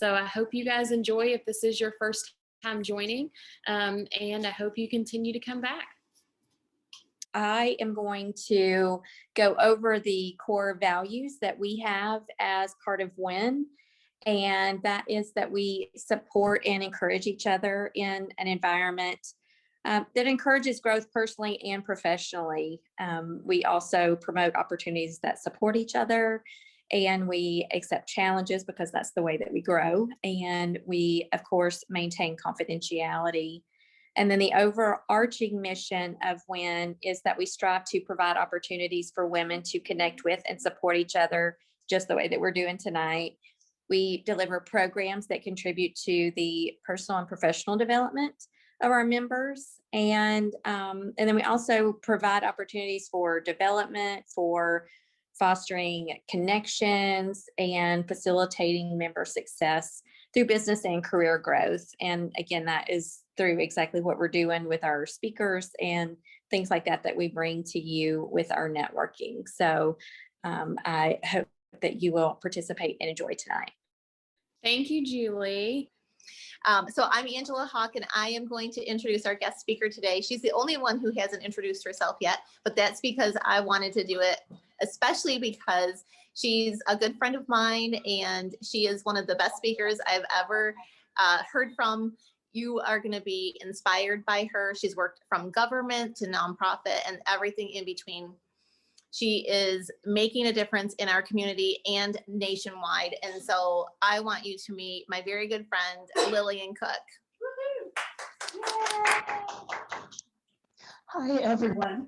So I hope you guys enjoy if this is your first time joining, and I hope you continue to come back. I am going to go over the core values that we have as part of WIN, and that is that we support and encourage each other in an environment that encourages growth personally and professionally. We also promote opportunities that support each other, and we accept challenges because that's the way that we grow. And we, of course, maintain confidentiality. And then the overarching mission of WIN is that we strive to provide opportunities for women to connect with and support each other, just the way that we're doing tonight. We deliver programs that contribute to the personal and professional development of our members. And then we also provide opportunities for development, for fostering connections, and facilitating member success through business and career growth. And again, that is through exactly what we're doing with our speakers and things like that we bring to you with our networking. So I hope that you will participate and enjoy tonight. Thank you, Julie. So I'm Angela Hawk, and I am going to introduce our guest speaker today. She's the only one who hasn't introduced herself yet, but that's because I wanted to do it, especially because she's a good friend of mine, and she is one of the best speakers I've ever heard from. You are going to be inspired by her. She's worked from government to nonprofit and everything in between. She is making a difference in our community and nationwide. And so I want you to meet my very good friend, Lillian Cook. Hi, everyone.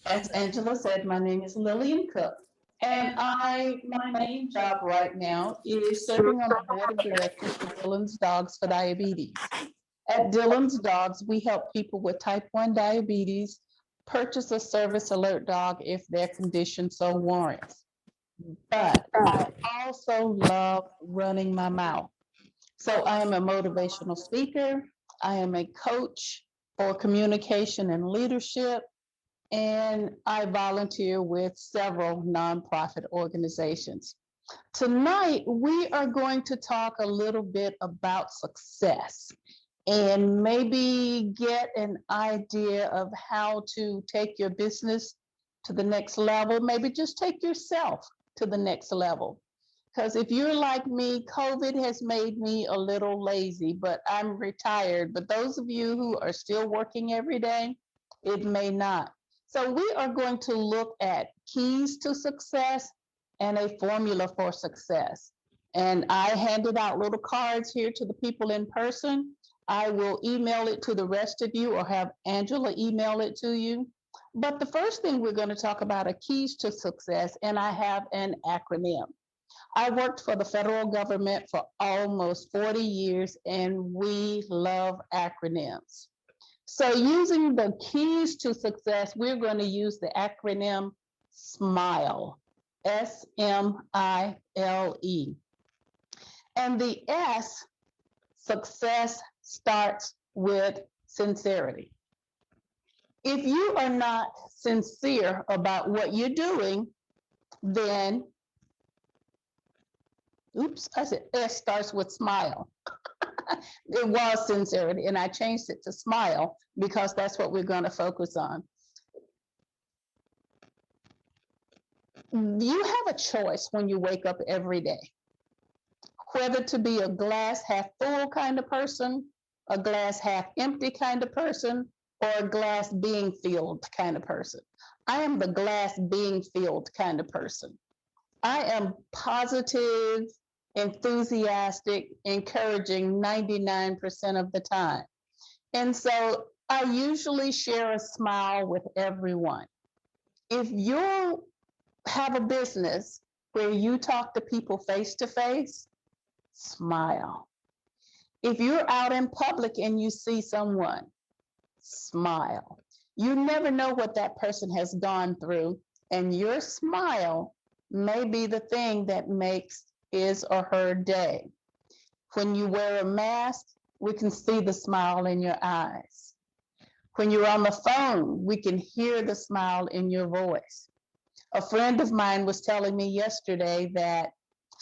As Angela said, my name is Lillian Cook, and my main job right now is serving on the board of directors for Dillon's Dogs for Diabetes. At Dillon's Dogs, we help people with type 1 diabetes purchase a service alert dog if their condition so warrants. But I also love running my mouth. So I am a motivational speaker. I am a coach for communication and leadership, and I volunteer with several nonprofit organizations. Tonight, we are going to talk a little bit about success and maybe get an idea of how to take your business to the next level, maybe just take yourself to the next level. Because if you're like me, COVID has made me a little lazy, but I'm retired. But those of you who are still working every day, it may not. So we are going to look at keys to success and a formula for success. And I handed out little cards here to the people in person. I will email it to the rest of you or have Angela email it to you. But the first thing we're going to talk about are keys to success, and I have an acronym. I worked for the federal government for almost 40 years, and we love acronyms. So using the keys to success, we're going to use the acronym SMILE, S-M-I-L-E. And the S, success starts with sincerity. If you are not sincere about what you're doing, then, oops, I said S starts with SMILE. It was sincerity, and I changed it to SMILE because that's what we're going to focus on. You have a choice when you wake up every day, whether to be a glass half full kind of person, a glass half empty kind of person, or a glass being filled kind of person. I am the glass being filled kind of person. I am positive, enthusiastic, encouraging 99% of the time. And so I usually share a smile with everyone. If you have a business where you talk to people face to face, smile. If you're out in public and you see someone, smile. You never know what that person has gone through, and your smile may be the thing that makes his or her day. When you wear a mask, we can see the smile in your eyes. When you're on the phone, we can hear the smile in your voice. A friend of mine was telling me yesterday that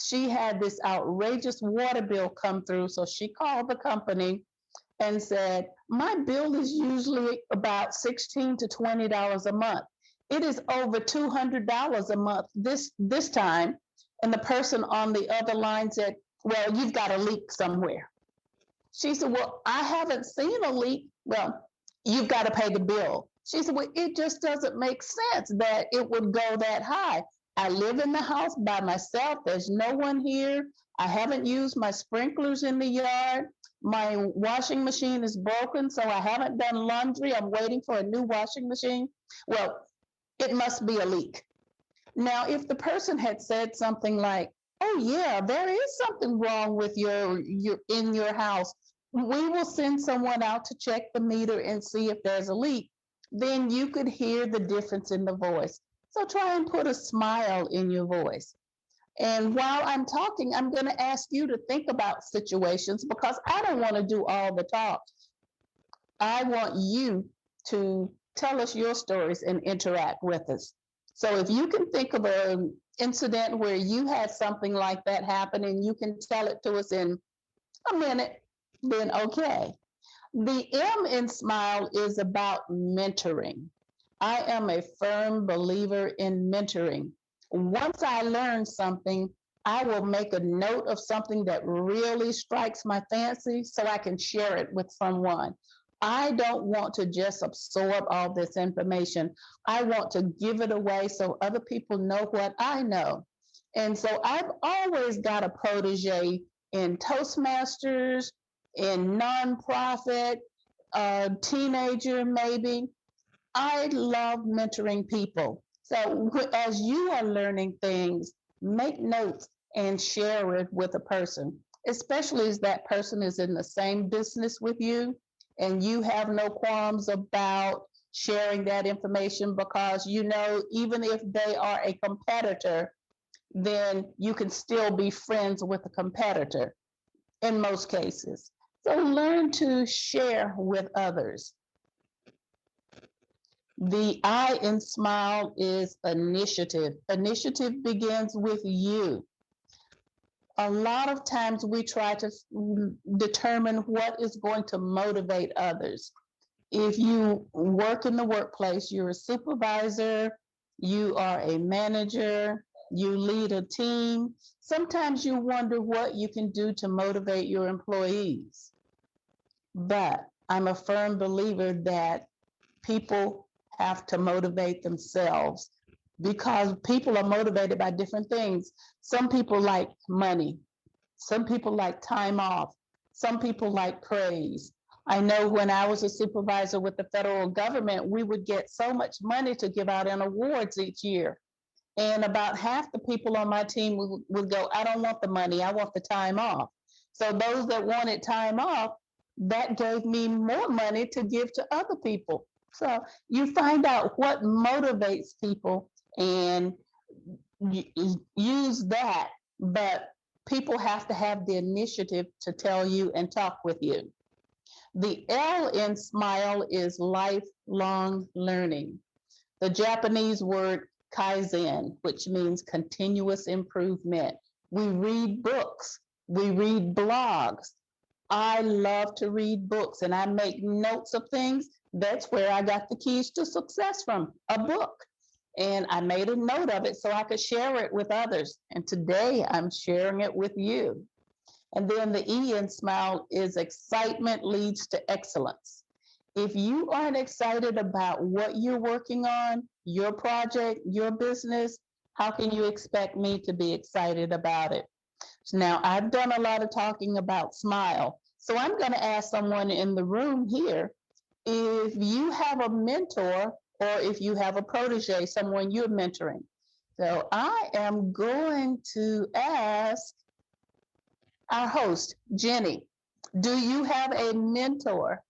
she had this outrageous water bill come through. So she called the company and said, my bill is usually about $16 to $20 a month. It is over $200 a month this time. And the person on the other line said, well, you've got a leak somewhere. She said, well, I haven't seen a leak. Well, you've got to pay the bill. She said, well, it just doesn't make sense that it would go that high. I live in the house by myself. There's no one here. I haven't used my sprinklers in the yard. My washing machine is broken, so I haven't done laundry. I'm waiting for a new washing machine. Well, it must be a leak. Now, if the person had said something like, oh yeah, there is something wrong with your in your house, we will send someone out to check the meter and see if there's a leak, then you could hear the difference in the voice. So try and put a smile in your voice. And while I'm talking, I'm going to ask you to think about situations because I don't want to do all the talk. I want you to tell us your stories and interact with us. So if you can think of an incident where you had something like that happen and you can tell it to us in a minute, then okay. The M in SMILE is about mentoring. I am a firm believer in mentoring. Once I learn something, I will make a note of something that really strikes my fancy so I can share it with someone. I don't want to just absorb all this information. I want to give it away so other people know what I know. And so I've always got a protege in Toastmasters, in nonprofit, teenager maybe. I love mentoring people. So as you are learning things, make notes and share it with a person, especially as that person is in the same business with you and you have no qualms about sharing that information because you know even if they are a competitor, then you can still be friends with a competitor in most cases. So learn to share with others. The I in SMILE is initiative. Initiative begins with you. A lot of times we try to determine what is going to motivate others. If you work in the workplace, you're a supervisor, you are a manager, you lead a team, sometimes you wonder what you can do to motivate your employees. But I'm a firm believer that people have to motivate themselves because people are motivated by different things. Some people like money. Some people like time off. Some people like praise. I know when I was a supervisor with the federal government, we would get so much money to give out in awards each year. And about half the people on my team would go, I don't want the money, I want the time off. So those that wanted time off, that gave me more money to give to other people. So you find out what motivates people and use that, but people have to have the initiative to tell you and talk with you. The L in SMILE is lifelong learning. The Japanese word kaizen, which means continuous improvement. We read books, we read blogs. I love to read books and I make notes of things. That's where I got the keys to success from, a book. And I made a note of it so I could share it with others. And today I'm sharing it with you. And then the E in SMILE is excitement leads to excellence. If you aren't excited about what you're working on, your project, your business, how can you expect me to be excited about it? So now I've done a lot of talking about SMILE. So I'm going to ask someone in the room here, if you have a mentor or if you have a protege, someone you're mentoring. So I am going to ask our host, Jenny, do you have a mentor?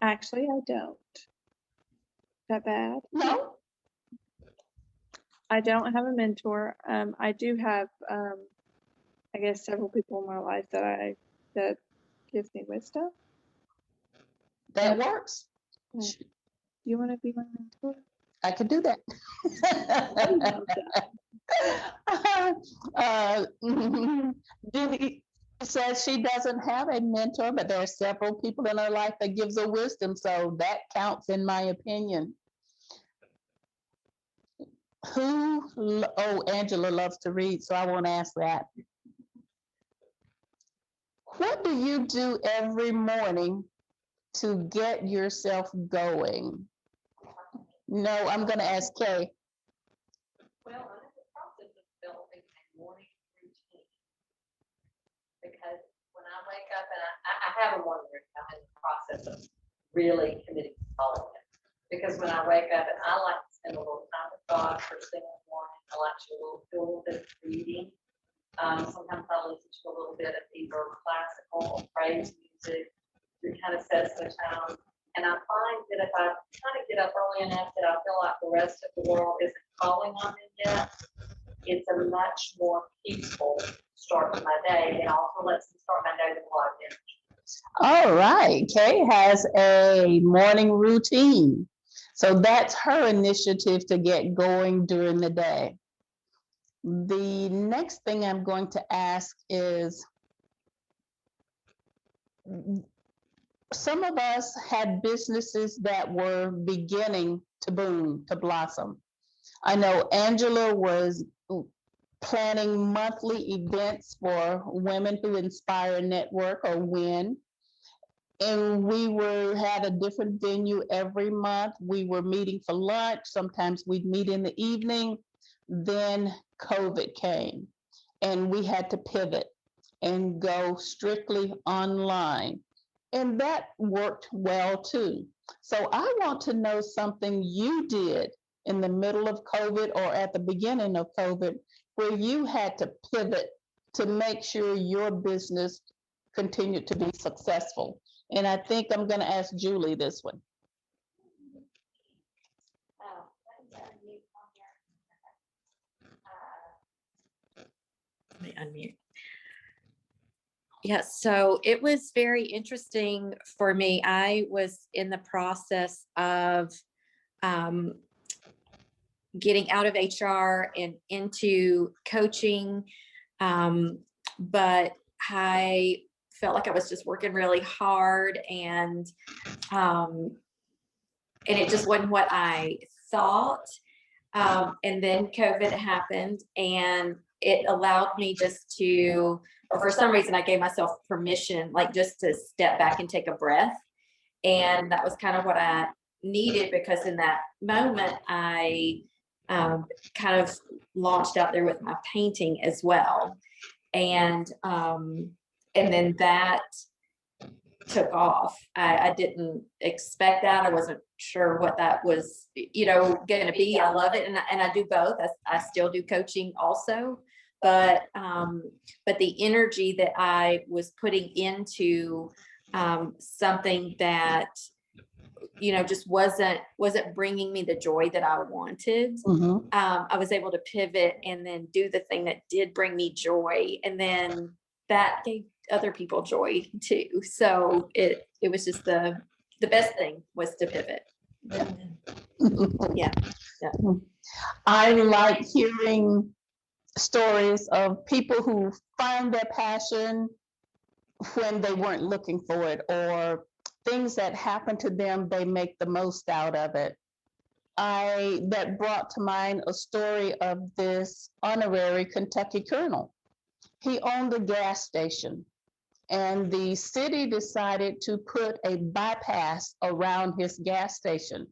Actually, I don't. Is that bad? No? I don't have a mentor. I do have, I guess, several people in my life that gives me wisdom. That works. Do you want to be my mentor? I could do that. Judy says she doesn't have a mentor, but there are several people in her life that gives her wisdom, so that counts in my opinion. Oh, Angela loves to read, so I won't ask that. What do you do every morning to get yourself going? No, I'm going to ask Kay. Well, I'm in the process of developing a morning routine because when I wake up, and I have a morning routine, I'm in the process of really committing to following it. Because when I wake up, and I like to spend a little time with God first thing in the morning, I like to do a little bit of reading. Sometimes I listen to a little bit of either classical or praise music to kind of set the tone. And I find that if I kind of get up early enough that I feel like the rest of the world isn't calling on me yet, it's a much more peaceful start to my day, and also lets me start my day with a lot of energy. All right, Kay has a morning routine. So that's her initiative to get going during the day. The next thing I'm going to ask is, some of us had businesses that were beginning to boom, to blossom. I know Angela was planning monthly events for Women Who Inspire Network, or WIN. And we had a different venue every month. We were meeting for lunch. Sometimes we'd meet in the evening. Then COVID came and we had to pivot and go strictly online. And that worked well too. So I want to know something you did in the middle of COVID or at the beginning of COVID where you had to pivot to make sure your business continued to be successful. And I think I'm going to ask Julie this one. Let me unmute. Yeah, so it was very interesting for me. I was in the process of getting out of HR and into coaching, but I felt like I was just working really hard, and it just wasn't what I thought. And then COVID happened, and it allowed me just to, or for some reason, I gave myself permission, like just to step back and take a breath. And that was kind of what I needed, because in that moment, I kind of launched out there with my painting as well. And then that took off. I didn't expect that. I wasn't sure what that was, going to be. I love it. And I do both. I still do coaching also, but the energy that I was putting into something that, just wasn't bringing me the joy that I wanted. Mm-hmm. I was able to pivot and then do the thing that did bring me joy. And then that gave other people joy too. So it was just the best thing was to pivot. Yeah. I like hearing stories of people who find their passion when they weren't looking for it, or things that happen to them, they make the most out of it. That brought to mind a story of this honorary Kentucky colonel. He owned a gas station, and the city decided to put a bypass around his gas station.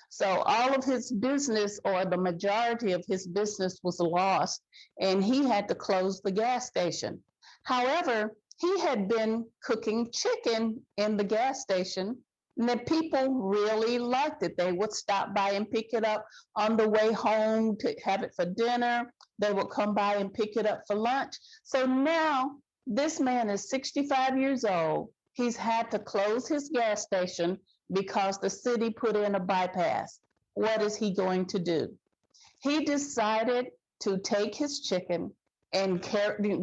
So all of his business, or the majority of his business, was lost, and he had to close the gas station. However, he had been cooking chicken in the gas station, and the people really liked it. They would stop by and pick it up on the way home to have it for dinner. They would come by and pick it up for lunch. So now this man is 65 years old. He's had to close his gas station because the city put in a bypass. What is he going to do? He decided to take his chicken and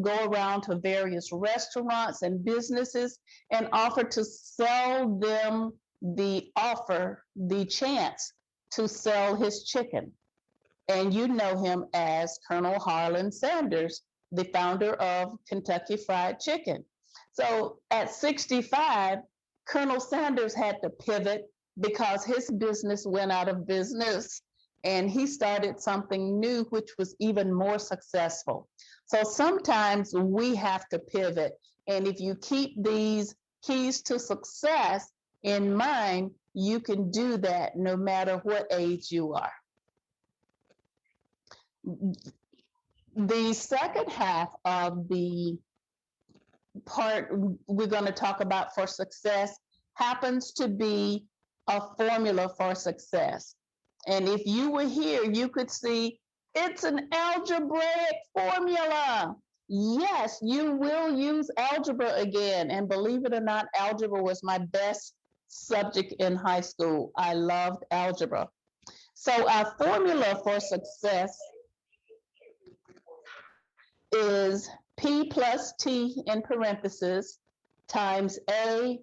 go around to various restaurants and businesses and offer to sell them the chance to sell his chicken. And you know him as Colonel Harlan Sanders, the founder of Kentucky Fried Chicken. So at 65, Colonel Sanders had to pivot because his business went out of business and he started something new, which was even more successful. So sometimes we have to pivot. And if you keep these keys to success in mind, you can do that no matter what age you are. The second half of the part we're going to talk about for success happens to be a formula for success. And if you were here, you could see it's an algebraic formula. Yes, you will use algebra again. And believe it or not, algebra was my best subject in high school. I loved algebra. So our formula for success is P plus T in parentheses times A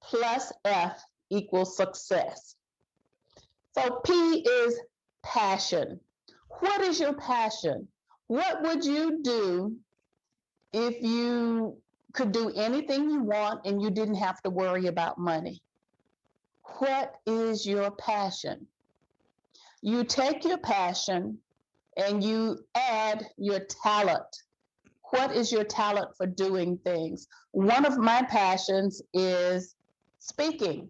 plus F equals success. So P is passion. What is your passion? What would you do if you could do anything you want and you didn't have to worry about money? What is your passion? You take your passion and you add your talent. What is your talent for doing things? One of my passions is speaking.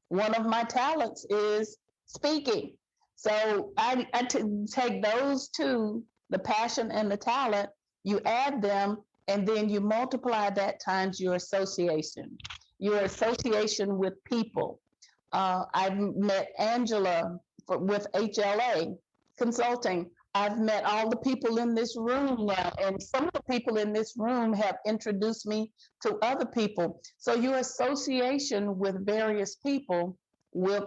One of my talents is speaking. So I take those two, the passion and the talent, you add them, and then you multiply that times your association with people. I've met Angela with HLA Consulting. I've met all the people in this room now, and some of the people in this room have introduced me to other people. So your association with various people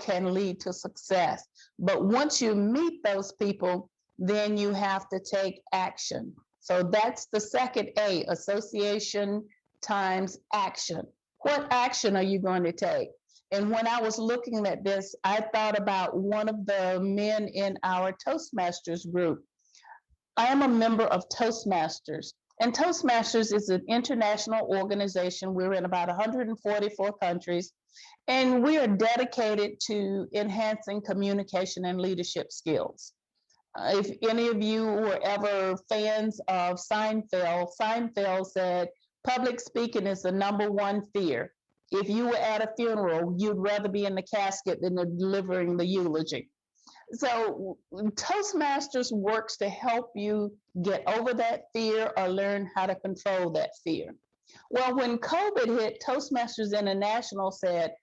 can lead to success. But once you meet those people, then you have to take action. So that's the second A, association times action. What action are you going to take? And when I was looking at this, I thought about one of the men in our Toastmasters group. I am a member of Toastmasters, and Toastmasters is an international organization. We're in about 144 countries, and we are dedicated to enhancing communication and leadership skills. If any of you were ever fans of Seinfeld, Seinfeld said, public speaking is the #1 fear. If you were at a funeral, you'd rather be in the casket than delivering the eulogy. So Toastmasters works to help you get over that fear or learn how to control that fear. Well, when COVID hit, Toastmasters International said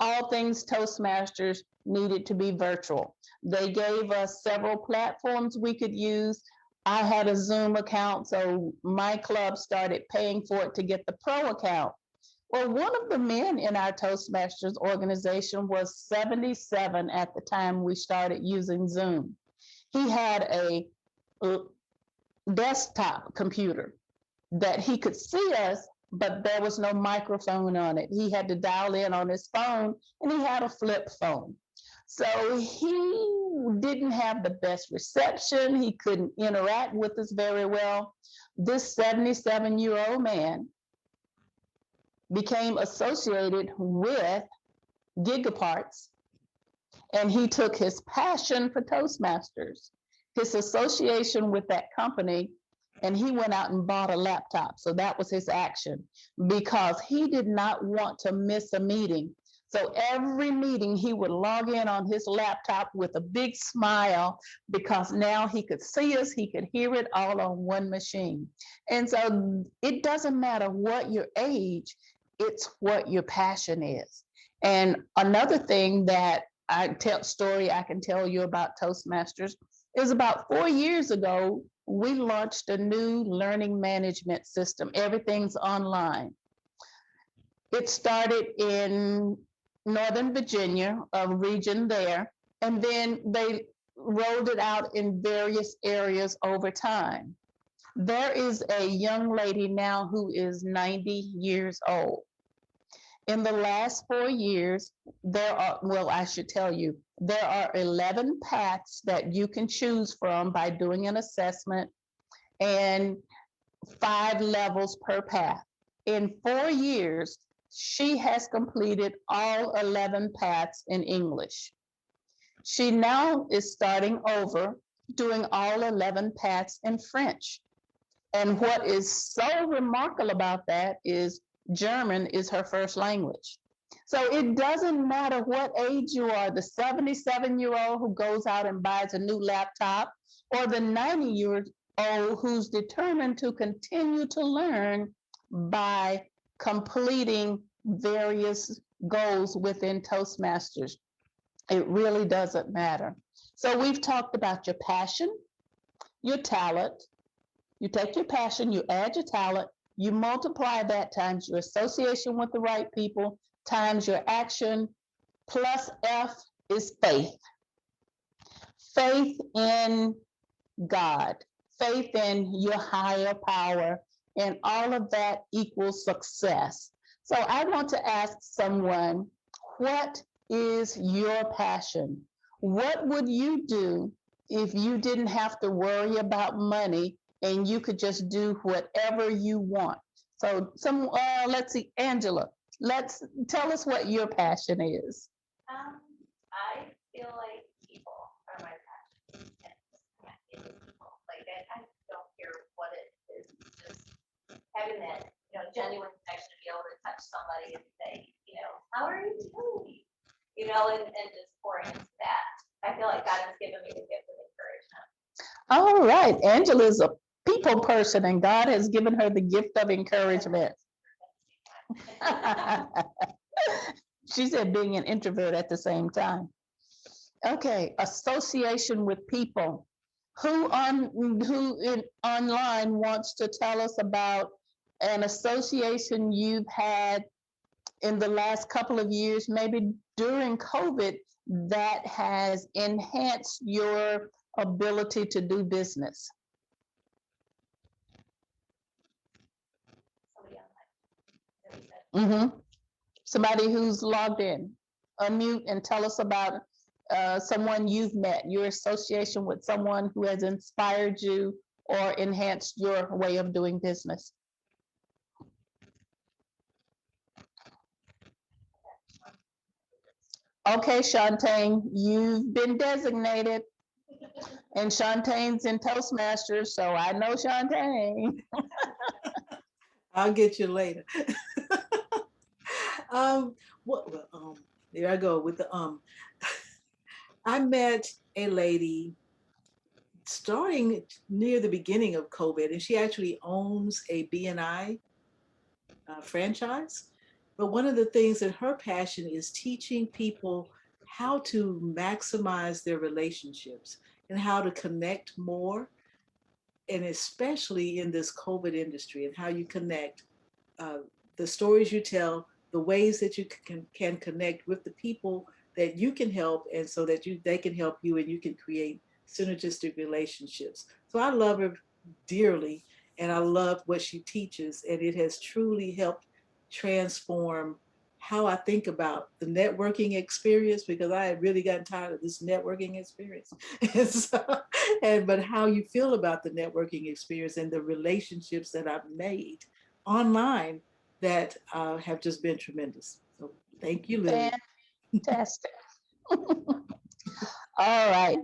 all things Toastmasters needed to be virtual. They gave us several platforms we could use. I had a Zoom account, so my club started paying for it to get the pro account. Well, one of the men in our Toastmasters organization was 77 at the time we started using Zoom. He had a desktop computer that he could see us, but there was no microphone on it. He had to dial in on his phone, and he had a flip phone. So he didn't have the best reception. He couldn't interact with us very well. This 77-year-old man became associated with Gigaparts, and he took his passion for Toastmasters, his association with that company, and he went out and bought a laptop. So that was his action, because he did not want to miss a meeting. So every meeting he would log in on his laptop with a big smile, because now he could see us, he could hear it all on one machine. And so it doesn't matter what your age, it's what your passion is. And another thing that I can tell you about Toastmasters is about 4 years ago, we launched a new learning management system. Everything's online. It started in Northern Virginia, a region there, and then they rolled it out in various areas over time. There is a young lady now who is 90 years old, In the last 4 years, I should tell you, there are 11 paths that you can choose from by doing an assessment and 5 levels per path. In 4 years, she has completed all 11 paths in English. She now is starting over, doing all 11 paths in French. And what is so remarkable about that is German is her first language. So it doesn't matter what age you are, the 77-year-old who goes out and buys a new laptop, or the 90-year-old who's determined to continue to learn by completing various goals within Toastmasters. It really doesn't matter. So we've talked about your passion, your talent. You take your passion, you add your talent, you multiply that times your association with the right people, times your action, plus F is faith. Faith in God, faith in your higher power, and all of that equals success. So I want to ask someone, what is your passion? What would you do if you didn't have to worry about money and you could just do whatever you want? So let's see, Angela, tell us what your passion is. I feel like people are my passion. And connecting with people. Like I don't care what it is, just having that, genuine connection to be able to touch somebody and say, how are you doing? And just pouring into that. I feel like God has given me the gift of encouragement. All right, Angela's a people person and God has given her the gift of encouragement. She said being an introvert at the same time. Okay, association with people. Who online wants to tell us about an association you've had in the last couple of years, maybe during COVID, that has enhanced your ability to do business? Somebody who's logged in. Unmute and tell us about someone you've met, your association with someone who has inspired you or enhanced your way of doing business. Okay, Shantae, you've been designated. And Shantae's in Toastmasters, so I know Shantae. I'll get you later. There I go with the I met a lady starting near the beginning of COVID, and she actually owns a B&I franchise. But one of the things that her passion is teaching people how to maximize their relationships and how to connect more, and especially in this COVID industry, and how you connect the stories you tell, the ways that you can connect with the people that you can help, and so that they can help you and you can create synergistic relationships. So I love her dearly, and I love what she teaches, and it has truly helped transform how I think about the networking experience, because I had really gotten tired of this networking experience. But how you feel about the networking experience and the relationships that I've made online that have just been tremendous. So thank you, Lillian. Fantastic. All right.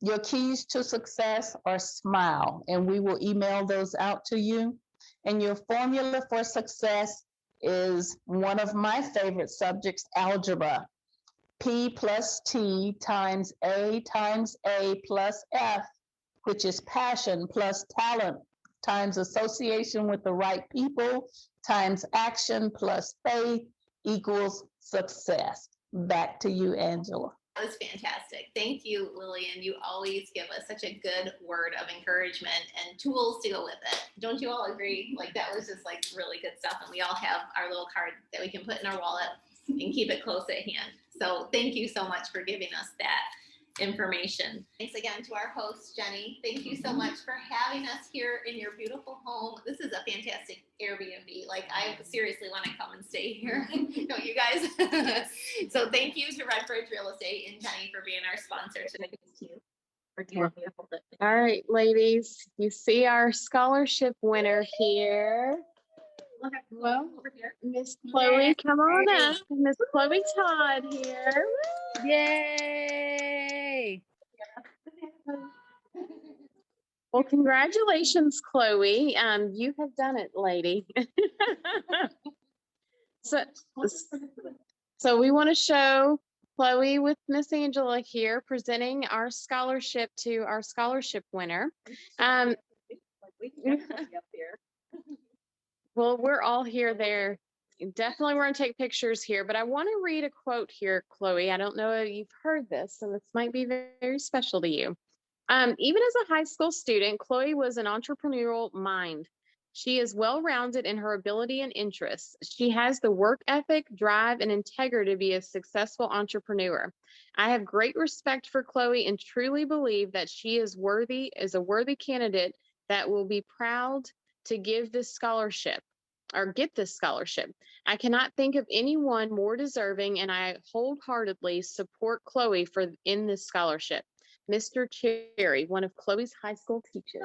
Your keys to success are SMILE, and we will email those out to you. And your formula for success is one of my favorite subjects, algebra. P plus T times A plus F, which is passion plus talent times association with the right people times action plus faith equals success. Back to you, Angela. That was fantastic. Thank you, Lillian. You always give us such a good word of encouragement and tools to go with it. Don't you all agree? Like that was just like really good stuff. And we all have our little card that we can put in our wallet and keep it close at hand. So thank you so much for giving us that. information. Thanks again to our host, Jenny. Thank you so much for having us here in your beautiful home. This is a fantastic Airbnb. Like, I seriously want to come and stay here. Don't you guys? So thank you to Redbridge Real Estate and Jenny for being our sponsor today. Or do you want me to hold it? All right, ladies, you see our scholarship winner here. Well, Miss Chloe, come on up. Miss Chloe Todd here. Yay! Well, congratulations, Chloe. You have done it, lady. So we want to show Chloe with Miss Angela here presenting our scholarship to our scholarship winner. Well, we're all here there. Definitely we're going to take pictures here, but I want to read a quote here, Chloe. I don't know if you've heard this, and this might be very, very special to you. Even as a high school student, Chloe was an entrepreneurial mind. She is well-rounded in her ability and interests. She has the work ethic, drive, and integrity to be a successful entrepreneur. I have great respect for Chloe and truly believe that she is a worthy candidate that will be proud to give this scholarship or get this scholarship. I cannot think of anyone more deserving, and I wholeheartedly support Chloe in this scholarship. Mr. Cherry, one of Chloe's high school teachers.